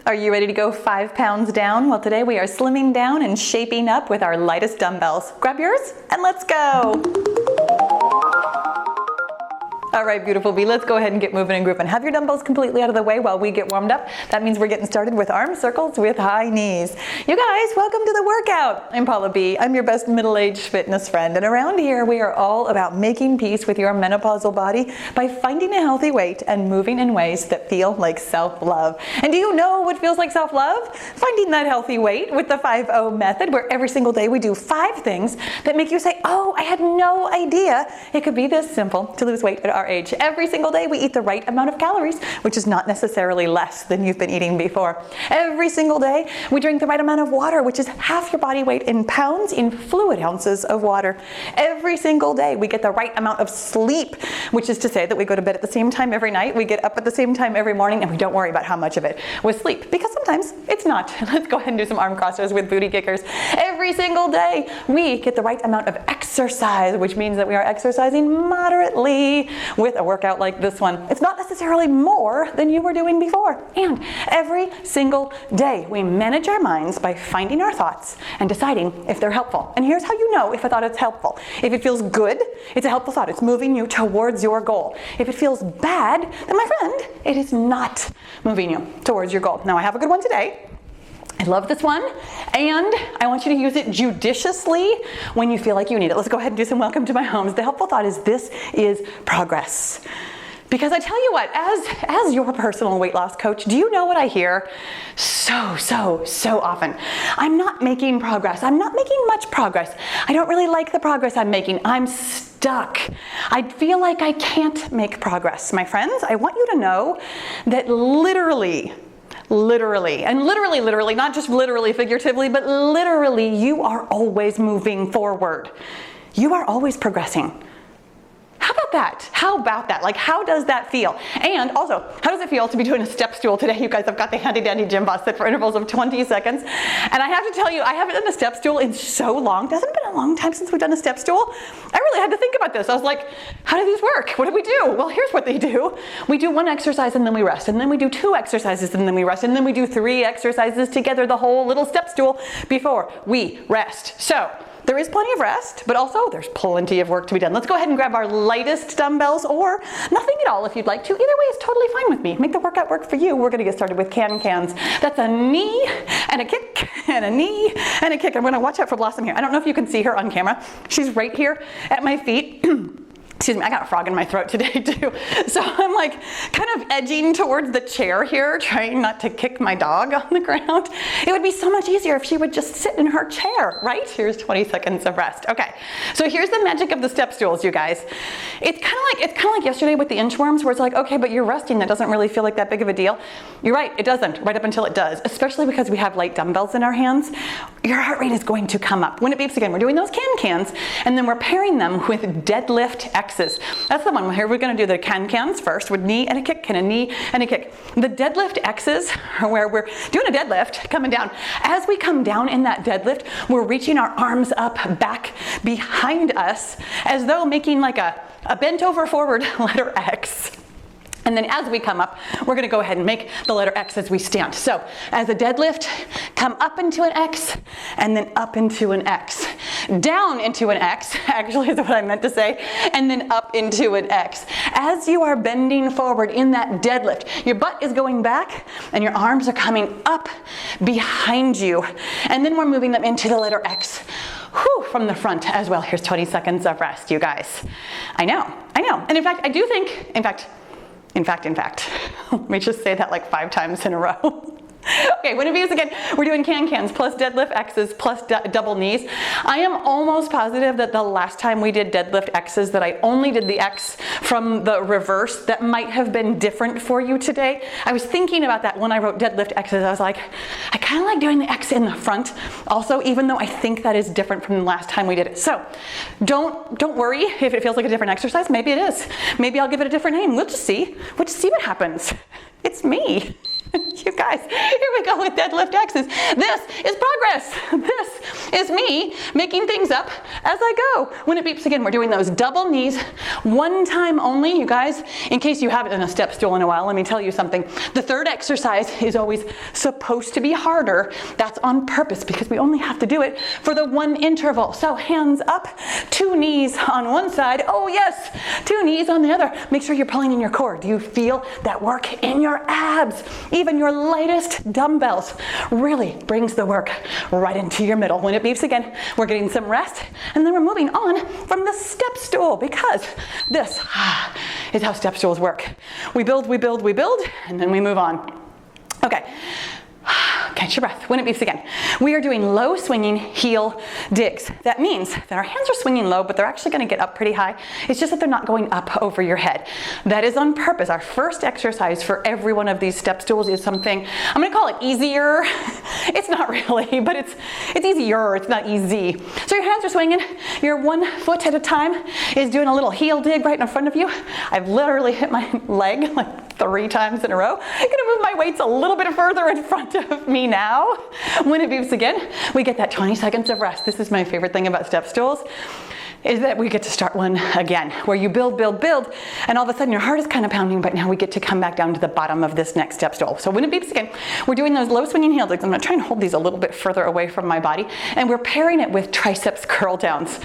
Are you ready to go 5 pounds down? Well, today we are slimming down and shaping up with our lightest dumbbells. Grab yours and let's go. All right, beautiful bee, let's go ahead and get moving and grouping. Have your dumbbells completely out of the way while we get warmed up. That means we're getting started with arm circles with high knees. You guys, welcome to the workout. I'm Pahla B. I'm your best middle-aged fitness friend. And around here, we are all about making peace with your menopausal body by finding a healthy weight and moving in ways that feel like self-love. And do you know what feels like self-love? Finding that healthy weight with the 5-0 method, where every single day we do 5 things that make you say, oh, I had no idea it could be this simple to lose weight at our age. Every single day we eat the right amount of calories, which is not necessarily less than you've been eating before. Every single day we drink the right amount of water, which is half your body weight in pounds in fluid ounces of water. Every single day we get the right amount of sleep, which is to say that we go to bed at the same time every night, we get up at the same time every morning, and we don't worry about how much of it was sleep, because sometimes it's not. Let's go ahead and do some arm crossers with booty kickers. Every single day we get the right amount of exercise, which means that we are exercising moderately with a workout like this one. It's not necessarily more than you were doing before. And every single day we manage our minds by finding our thoughts and deciding if they're helpful. And here's how you know if a thought is helpful. If it feels good, it's a helpful thought. It's moving you towards your goal. If it feels bad, then my friend, it is not moving you towards your goal. Now I have a good one today. I love this one, and I want you to use it judiciously when you feel like you need it. Let's go ahead and do some welcome to my homes. The helpful thought is this is progress. Because I tell you what, as your personal weight loss coach, do you know what I hear so often? I'm not making progress. I'm not making much progress. I don't really like the progress I'm making. I'm stuck. I feel like I can't make progress. My friends, I want you to know that literally, not just literally figuratively, but literally, you are always moving forward. You are always progressing. How about that? How about that? Like, how does that feel? And also, how does it feel to be doing a step stool today? You guys have got the handy dandy gym boss set for intervals of 20 seconds. And I have to tell you, I haven't done a step stool in so long. It hasn't been a long time since we've done a step stool. I really had to think about this. I was like, how do these work? What do we do? Well, here's what they do. We do 1 exercise and then we rest. And then we do 2 exercises and then we rest. And then we do 3 exercises together, the whole little step stool, before we rest. So there is plenty of rest, but also there's plenty of work to be done. Let's go ahead and grab our lightest dumbbells, or nothing at all if you'd like to. Either way is totally fine with me. Make the workout work for you. We're gonna get started with cans. That's a knee and a kick and a knee and a kick. I'm gonna watch out for Blossom here. I don't know if you can see her on camera. She's right here at my feet. Excuse me, I got a frog in my throat today too. So I'm like kind of edging towards the chair here, trying not to kick my dog on the ground. It would be so much easier if she would just sit in her chair, right? Here's 20 seconds of rest. Okay, so here's the magic of the step stools, you guys. It's kind of like yesterday with the inchworms, where it's like, okay, but you're resting. That doesn't really feel like that big of a deal. You're right, it doesn't, right up until it does, especially because we have light dumbbells in our hands. Your heart rate is going to come up. When it beeps again, we're doing those cans, and then we're pairing them with Deadlift Xs. That's the one. Here we're going to do the cans first with knee and a kick and a knee and a kick. The Deadlift Xs are where we're doing a deadlift, coming down. As we come down in that deadlift, we're reaching our arms up back behind us as though making like a bent over forward letter X. And then as we come up, we're gonna go ahead and make the letter X as we stand. So as a deadlift, come up into an X, and then up into an X. Down into an X, actually is what I meant to say, and then up into an X. As you are bending forward in that deadlift, your butt is going back, and your arms are coming up behind you. And then we're moving them into the letter X. Whew, from the front as well. Here's 20 seconds of rest, you guys. I know. And in fact, I do think, in fact, let me just say that like 5 times in a row. Okay, when it begins again, we're doing cans plus deadlift X's plus double knees. I am almost positive that the last time we did deadlift X's that I only did the X from the reverse. That might have been different for you today. I was thinking about that when I wrote deadlift X's. I was like, I kind of like doing the X in the front also, even though I think that is different from the last time we did it. So don't worry if it feels like a different exercise. Maybe it is. Maybe I'll give it a different name. We'll just see. We'll just see what happens. It's me. You guys, here we go with Deadlift Xs. This is progress. This is me making things up as I go. When it beeps again, we're doing those double knees, one time only. You guys, in case you haven't done a step stool in a while, let me tell you something. The third exercise is always supposed to be harder. That's on purpose because we only have to do it for the one interval. So hands up, 2 knees on one side. Oh yes, 2 knees on the other. Make sure you're pulling in your core. Do you feel that work in your abs? Even your lightest dumbbells really brings the work right into your middle. When it beeps again, we're getting some rest, and then we're moving on from the step stool because this is how step stools work. We build, and then we move on. Okay. Catch your breath. When it beeps again, we are doing low swinging heel digs. That means that our hands are swinging low, but they're actually going to get up pretty high. It's just that they're not going up over your head. That is on purpose. Our first exercise for every one of these step stools is something, I'm going to call it easier. It's not really, but it's easier. It's not easy. So your hands are swinging. Your 1 foot at a time is doing a little heel dig right in front of you. I've literally hit my leg like 3 times in a row. I'm going to move my weights a little bit further in front of me now. When it beeps again, we get that 20 seconds of rest. This is my favorite thing about step stools, is that we get to start one again, where you build, and all of a sudden your heart is kind of pounding, but now we get to come back down to the bottom of this next step stool. So when it beeps again, we're doing those low swinging heel digs. I'm going to try and hold these a little bit further away from my body, and we're pairing it with triceps curldowns.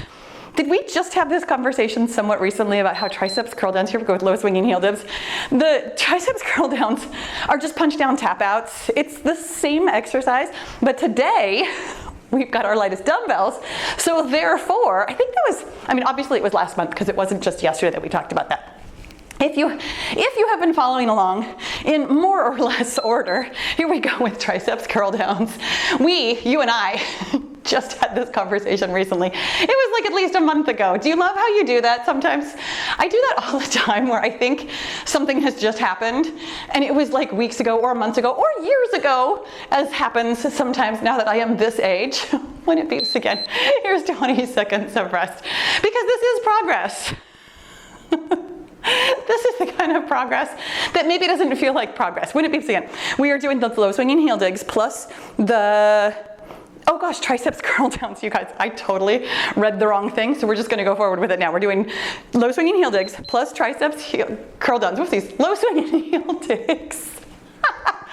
Did we just have this conversation somewhat recently about how triceps curldowns, here we go with low swinging heel dips. The triceps curldowns are just punch down tap outs. It's the same exercise, but today we've got our lightest dumbbells. So therefore, I think that was, obviously it was last month because it wasn't just yesterday that we talked about that. If you have been following along in more or less order, here we go with triceps curldowns. You and I, just had this conversation recently. It was like at least a month ago. Do you love how you do that sometimes? I do that all the time where I think something has just happened and it was like weeks ago or months ago or years ago, as happens sometimes now that I am this age. When it beeps again, here's 20 seconds of rest. Because this is progress. This is the kind of progress that maybe doesn't feel like progress. When it beeps again, we are doing the low swinging heel digs plus the, oh gosh, triceps curldowns, you guys. I totally read the wrong thing, so we're just gonna go forward with it now. We're doing low swinging heel digs plus triceps curldowns. Whoopsies, low swinging heel digs.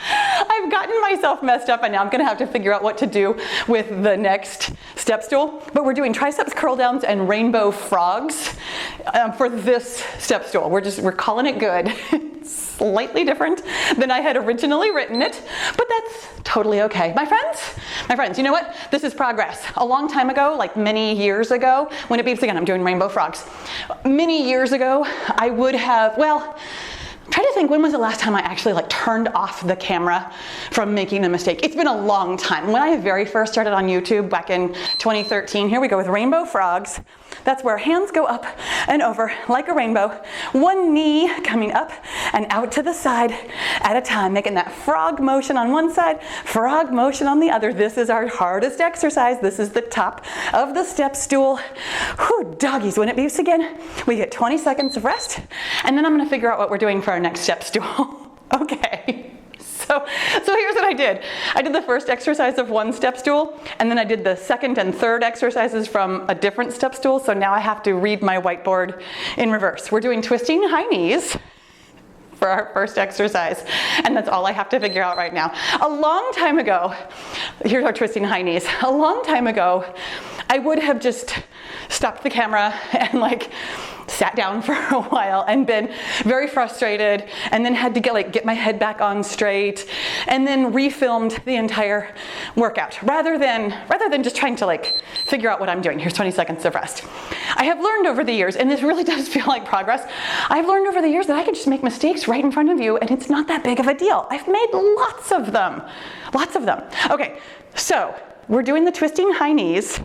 I've gotten myself messed up and now I'm gonna have to figure out what to do with the next step stool. But we're doing triceps curldowns and rainbow frogs for this step stool. We're calling it good. It's slightly different than I had originally written it, but that's totally okay. My friends, you know what? This is progress. A long time ago, like many years ago, when it beeps again, I'm doing rainbow frogs. Many years ago, I would have, try to think, when was the last time I actually turned off the camera from making a mistake? It's been a long time. When I very first started on YouTube back in 2013, here we go with rainbow frogs. That's where hands go up and over like a rainbow. 1 knee coming up and out to the side at a time, making that frog motion on one side, frog motion on the other. This is our hardest exercise. This is the top of the step stool. Whew, doggies, when it beeps again, we get 20 seconds of rest, and then I'm gonna figure out what we're doing for our next step stool. Okay. So here's what I did. I did the first exercise of one step stool, and then I did the second and third exercises from a different step stool, so now I have to read my whiteboard in reverse. We're doing twisting high knees for our first exercise, and that's all I have to figure out right now. A long time ago, here's our twisting high knees. A long time ago, I would have just stopped the camera and sat down for a while and been very frustrated, and then had to get my head back on straight, and then refilmed the entire workout rather than just trying to figure out what I'm doing. Here's 20 seconds of rest. I have learned over the years, and this really does feel like progress, I've learned over the years that I can just make mistakes right in front of you and it's not that big of a deal. I've made lots of them. Okay, so we're doing the twisting high knees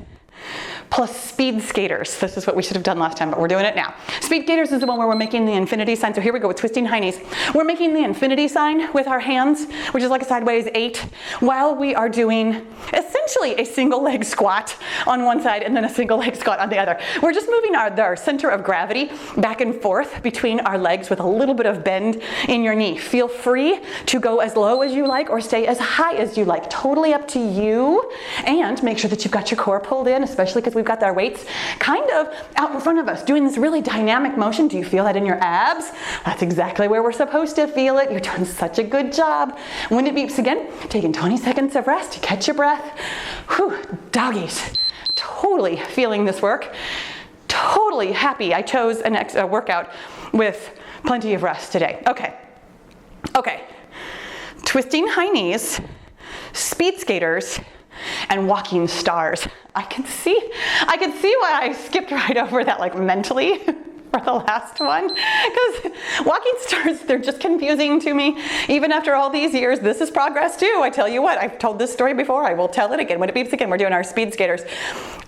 plus speed skaters. This is what we should have done last time, but we're doing it now. Speed skaters is the one where we're making the infinity sign. So here we go with twisting high knees. We're making the infinity sign with our hands, which is like a sideways 8, while we are doing essentially a single leg squat on one side and then a single leg squat on the other. We're just moving our center of gravity back and forth between our legs with a little bit of bend in your knee. Feel free to go as low as you like or stay as high as you like. Totally up to you. And make sure that you've got your core pulled in, especially because we've got our weights kind of out in front of us, doing this really dynamic motion. Do you feel that in your abs? That's exactly where we're supposed to feel it. You're doing such a good job. When it beeps again, taking 20 seconds of rest to catch your breath. Whew, doggies. Totally feeling this work. Totally happy I chose a workout with plenty of rest today. Okay. Twisting high knees, speed skaters, and walking stars. I can see why I skipped right over that, like, mentally for the last one, because walking stars, they're just confusing to me. Even after all these years, this is progress too. I tell you what, I've told this story before, I will tell it again. When it beeps again, we're doing our speed skaters.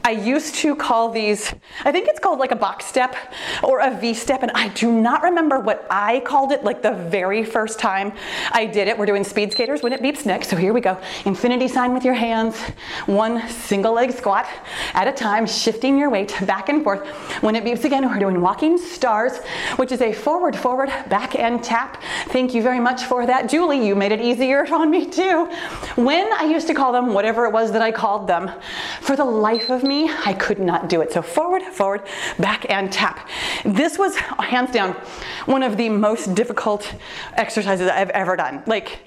I used to call these, I think it's called like a box step or a V step, and I do not remember what I called it like the very first time I did it. We're doing speed skaters when it beeps next, so here we go. Infinity sign with your hands, one single leg squat at a time, shifting your weight back and forth. When it beeps again, we're doing walking stars, which is a forward, back and tap. Thank you very much for that. Julie, you made it easier on me too. When I used to call them whatever it was that I called them, for the life of me, I could not do it. So forward, back and tap. This was hands down one of the most difficult exercises I've ever done. Like,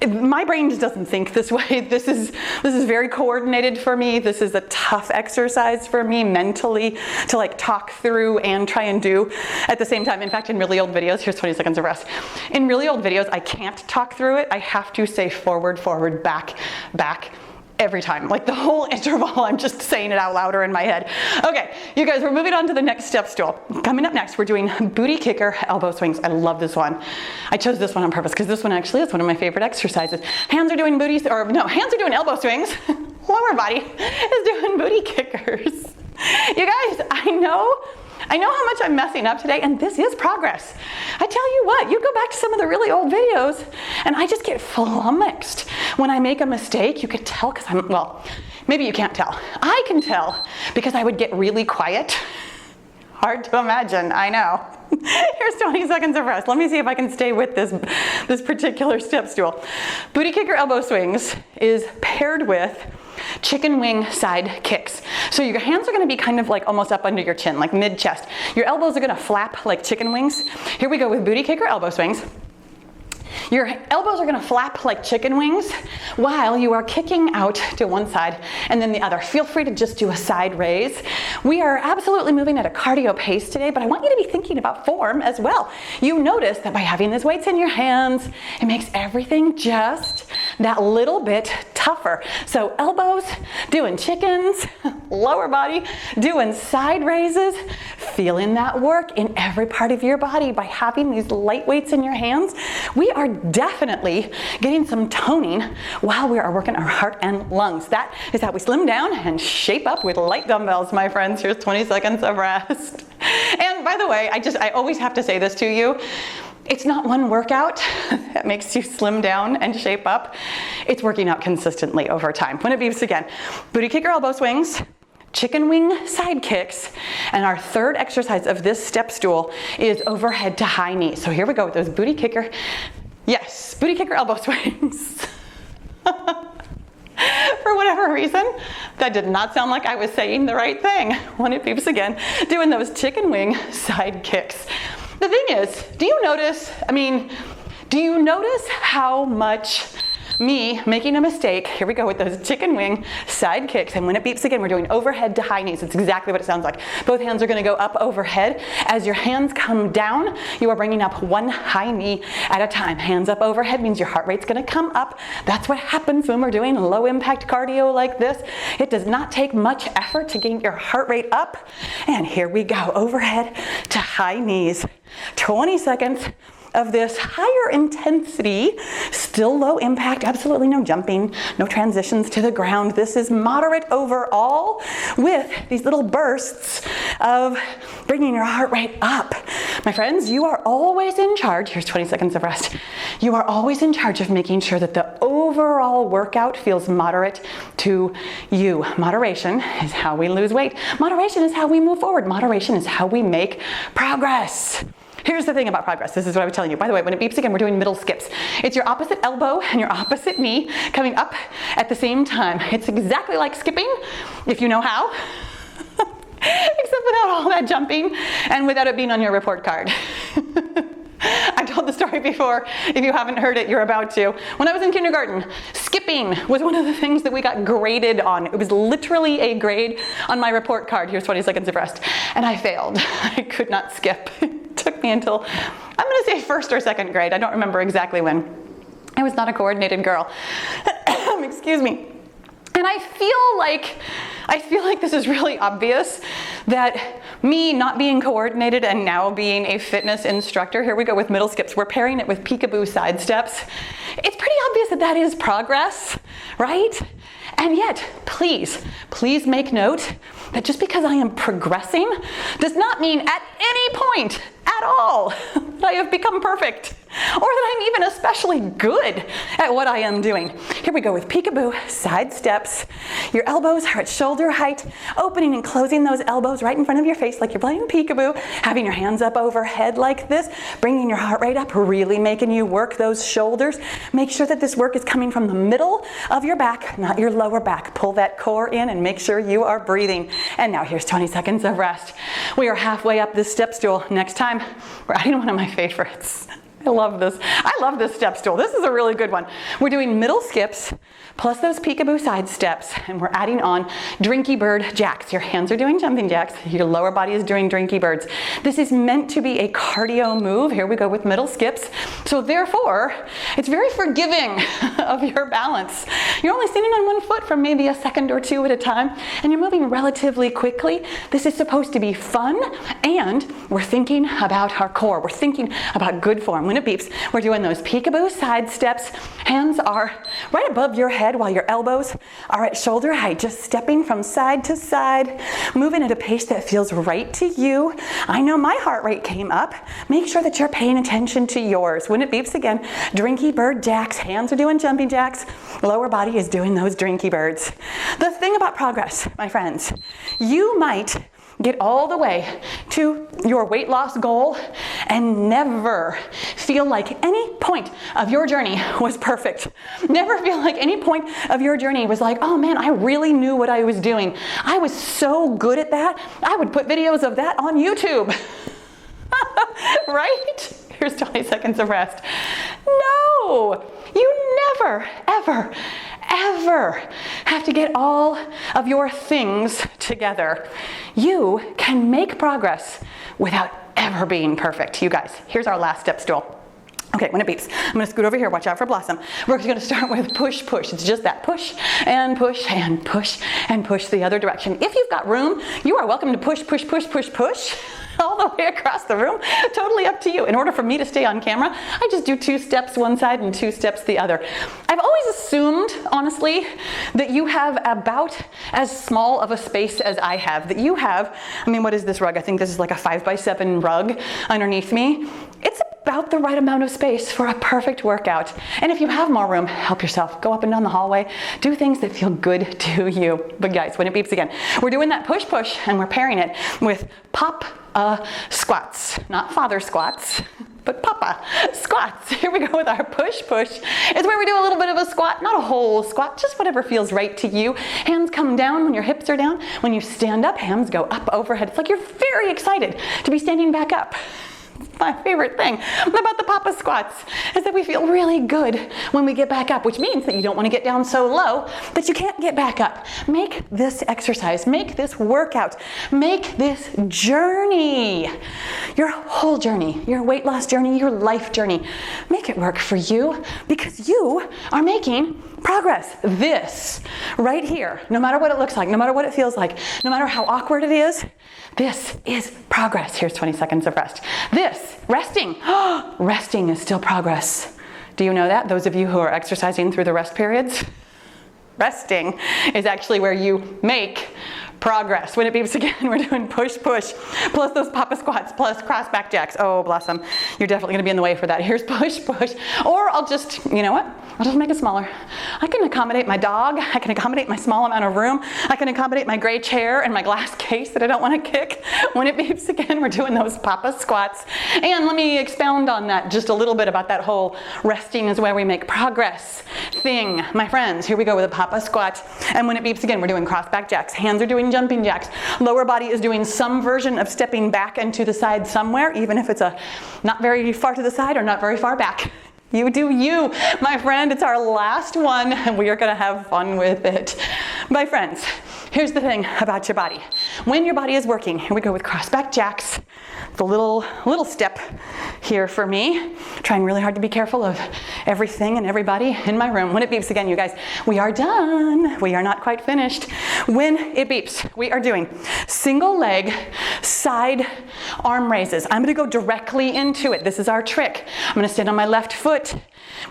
my brain just doesn't think this way. This is very coordinated for me. This is a tough exercise for me mentally to like talk through and try and do at the same time. In fact, in really old videos, here's 20 seconds of rest. In really old videos, I can't talk through it. I have to say forward, back, every time. Like the whole interval, I'm just saying it out louder in my head. Okay, you guys, we're moving on to the next step stool. Coming up next, we're doing booty kicker elbow swings. I love this one. I chose this one on purpose because this one actually is one of my favorite exercises. Hands are doing hands are doing elbow swings. Lower body is doing booty kickers. You guys, I know how much I'm messing up today, and this is progress. I tell you what, you go back to some of the really old videos, and I just get flummoxed. When I make a mistake, you could tell because maybe you can't tell. I can tell because I would get really quiet. Hard to imagine, I know. Here's 20 seconds of rest. Let me see if I can stay with this particular step stool. Booty kicker elbow swings is paired with chicken wing side kicks. So your hands are going to be kind of like almost up under your chin, like mid chest. Your elbows are going to flap like chicken wings. Here we go with booty kicker elbow swings. Your elbows are going to flap like chicken wings while you are kicking out to one side and then the other. Feel free to just do a side raise. We are absolutely moving at a cardio pace today, but I want you to be thinking about form as well. You notice that by having these weights in your hands, it makes everything just that little bit tougher. So elbows doing chickens, lower body doing side raises, feeling that work in every part of your body by having these light weights in your hands. We are definitely getting some toning while we are working our heart and lungs. That is how we slim down and shape up with light dumbbells, my friends. Here's 20 seconds of rest. And by the way, I always have to say this to you. It's not one workout that makes you slim down and shape up. It's working out consistently over time. When it beeps again, booty kicker elbow swings, chicken wing side kicks, and our third exercise of this step stool is overhead to high knee. So here we go with those booty kicker elbow swings. For whatever reason, that did not sound like I was saying the right thing. When it beeps again, doing those chicken wing side kicks. The thing is, do you notice how much me making a mistake, here we go with those chicken wing side kicks, and when it beeps again, we're doing overhead to high knees. It's exactly what it sounds like. Both hands are going to go up overhead. As your hands come down, you are bringing up one high knee at a time. Hands up overhead means your heart rate's going to come up. That's what happens when we're doing low impact cardio like this. It does not take much effort to get your heart rate up. And here we go, overhead to high knees. 20 seconds of this higher intensity, still low impact, absolutely no jumping, no transitions to the ground. This is moderate overall with these little bursts of bringing your heart rate up. My friends, you are always in charge. Here's 20 seconds of rest. You are always in charge of making sure that the overall workout feels moderate to you. Moderation is how we lose weight. Moderation is how we move forward. Moderation is how we make progress. Here's the thing about progress. This is what I was telling you. By the way, when it beeps again, we're doing middle skips. It's your opposite elbow and your opposite knee coming up at the same time. It's exactly like skipping, if you know how, except without all that jumping and without it being on your report card. I told the story before. If you haven't heard it, you're about to. When I was in kindergarten, skipping was one of the things that we got graded on. It was literally a grade on my report card. Here's 20 seconds of rest. And I failed. I could not skip. It took me until, I'm going to say first or second grade. I don't remember exactly when. I was not a coordinated girl. Excuse me. And I feel like this is really obvious that me not being coordinated and now being a fitness instructor, here we go with middle skips, we're pairing it with Peekaboo side steps. It's pretty obvious that that is progress, right? And yet, please make note that just because I am progressing does not mean at any point at all that I have become perfect or that I'm even especially good at what I am doing. Here we go with Peekaboo side steps. Your elbows are at shoulder height, opening and closing those elbows right in front of your face like you're playing Peekaboo, having your hands up overhead like this, bringing your heart rate up, really making you work those shoulders. Make sure that this work is coming from the middle of your back, not your lower back. Pull that core in and make sure you are breathing. And now here's 20 seconds of rest. We are halfway up this step stool. Next time, we're adding one of my favorites. I love this. I love this step stool. This is a really good one. We're doing middle skips plus those Peekaboo side steps, and we're adding on Drinky bird jacks. Your hands are doing jumping jacks. Your lower body is doing Drinky birds. This is meant to be a cardio move. Here we go with middle skips. So therefore, it's very forgiving of your balance. You're only standing on one foot for maybe a second or two at a time, and you're moving relatively quickly. This is supposed to be fun, and we're thinking about our core. We're thinking about good form. When it beeps, we're doing those Peekaboo side steps. Hands are right above your head while your elbows are at shoulder height, just stepping from side to side, moving at a pace that feels right to you. I know my heart rate came up. Make sure that you're paying attention to yours. When it beeps again, Drinky bird jacks. Hands are doing jumping jacks. Lower body is doing those Drinky birds. The thing about progress, my friends, you might get all the way to your weight loss goal and never feel like any point of your journey was perfect. Never feel like any point of your journey was like, oh man, I really knew what I was doing. I was so good at that. I would put videos of that on YouTube. Right? Here's 20 seconds of rest. No, you never, ever, ever have to get all of your things together. You can make progress without ever being perfect. You guys, here's our last step stool. Okay, when it beeps, I'm gonna scoot over here, watch out for Blossom. We're gonna start with push, push. It's just that push and push and push and push the other direction. If you've got room, you are welcome to push, push, push, push, push. All the way across the room, totally up to you. In order for me to stay on camera, I just do 2 steps one side and 2 steps the other. I've always assumed, honestly, that you have about as small of a space as I have. That you have, I mean, what is this rug? I think this is like a 5x7 rug underneath me. It's about the right amount of space for a perfect workout. And if you have more room, help yourself. Go up and down the hallway. Do things that feel good to you. But guys, when it beeps again, we're doing that push, push, and we're pairing it with Papa squats. Not father squats, but Papa squats. Here we go with our push, push. It's where we do a little bit of a squat, not a whole squat, just whatever feels right to you. Hands come down when your hips are down. When you stand up, hands go up overhead. It's like you're very excited to be standing back up. My favorite thing about the Papa squats is that we feel really good when we get back up, which means that you don't want to get down so low that you can't get back up. Make this exercise, make this workout, make this journey, your whole journey, your weight loss journey, your life journey. Make it work for you because you are making progress. This right here, no matter what it looks like, no matter what it feels like, no matter how awkward it is, this is progress. Here's 20 seconds of rest. This this, resting. Resting is still progress. Do you know that? Those of you who are exercising through the rest periods? Resting is actually where you make progress. When it beeps again, we're doing push, push, plus those papa squats, plus cross back jacks. Oh, bless them. You're definitely gonna be in the way for that. Here's push, push. Or I'll just, you know what? I'll just make it smaller. I can accommodate my dog. I can accommodate my small amount of room. I can accommodate my gray chair and my glass case that I don't wanna kick. When it beeps again, we're doing those papa squats. And let me expound on that just a little bit about that whole resting is where we make progress thing. My friends, here we go with a papa squat. And when it beeps again, we're doing cross back jacks. Hands are doing jumping jacks. Lower body is doing some version of stepping back and to the side somewhere, even if it's not very far to the side or not very far back. You do you, my friend. It's our last one and we are gonna have fun with it. My friends, here's the thing about your body. When your body is working, here we go with cross back jacks. The little step here for me. Trying really hard to be careful of everything and everybody in my room. When it beeps again, you guys, we are done. We are not quite finished. When it beeps, we are doing single leg side arm raises. I'm gonna go directly into it. This is our trick. I'm gonna stand on my left foot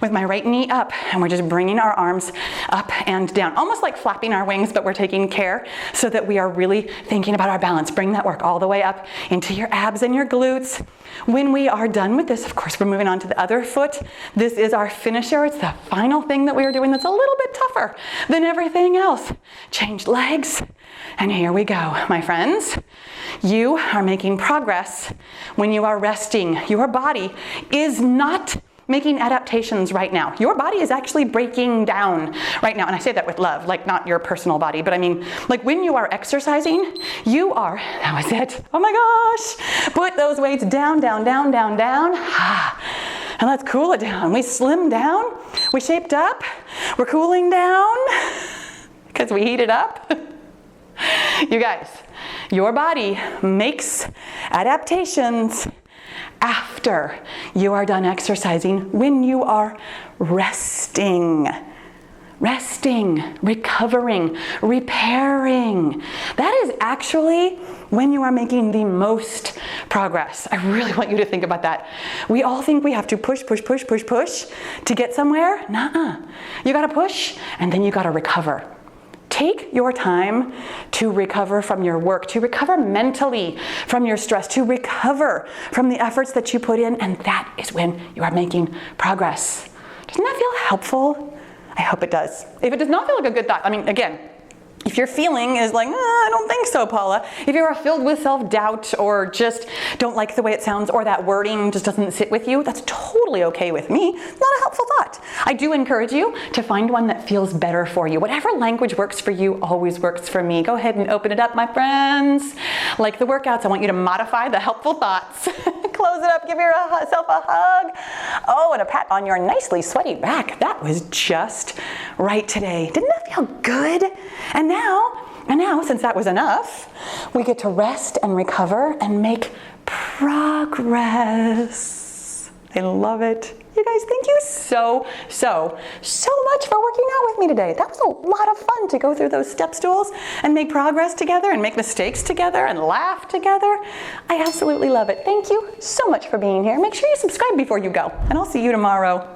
with my right knee up, and we're just bringing our arms up and down, almost like flapping our wings, but we're taking care so that we are really thinking about our balance. Bring that work all the way up into your abs and your glutes. When we are done with this, of course, we're moving on to the other foot. This is our finisher. It's the final thing that we are doing that's a little bit tougher than everything else. Change legs, and here we go, my friends. You are making progress when you are resting. Your body is not making adaptations right now. Your body is actually breaking down right now. And I say that with love, like not your personal body, but I mean, like when you are exercising, you are, that was it. Oh my gosh. Put those weights down, down, down, down, down. And let's cool it down. We slimmed down, we shaped up, we're cooling down because we heated up. You guys, your body makes adaptations after you are done exercising, when you are resting. Resting, recovering, repairing. That is actually when you are making the most progress. I really want you to think about that. We all think we have to push, push, push, push, push to get somewhere. Nuh-uh. You gotta push and then you gotta recover. Take your time to recover from your work, to recover mentally from your stress, to recover from the efforts that you put in, and that is when you are making progress. Doesn't that feel helpful? I hope it does. If it does not feel like a good thought, I mean, again, if your feeling is like, I don't think so, Paula. If you are filled with self-doubt or just don't like the way it sounds or that wording just doesn't sit with you, that's totally okay with me. It's not a helpful thought. I do encourage you to find one that feels better for you. Whatever language works for you always works for me. Go ahead and open it up, my friends. Like the workouts, I want you to modify the helpful thoughts. Close it up, give yourself a hug. Oh, and a pat on your nicely sweaty back. That was just right today. Didn't that feel good? And now, since that was enough, we get to rest and recover and make progress. I love it. You guys, thank you so much for working out with me today. That was a lot of fun to go through those step stools and make progress together and make mistakes together and laugh together. I absolutely love it. Thank you so much for being here. Make sure you subscribe before you go, and I'll see you tomorrow.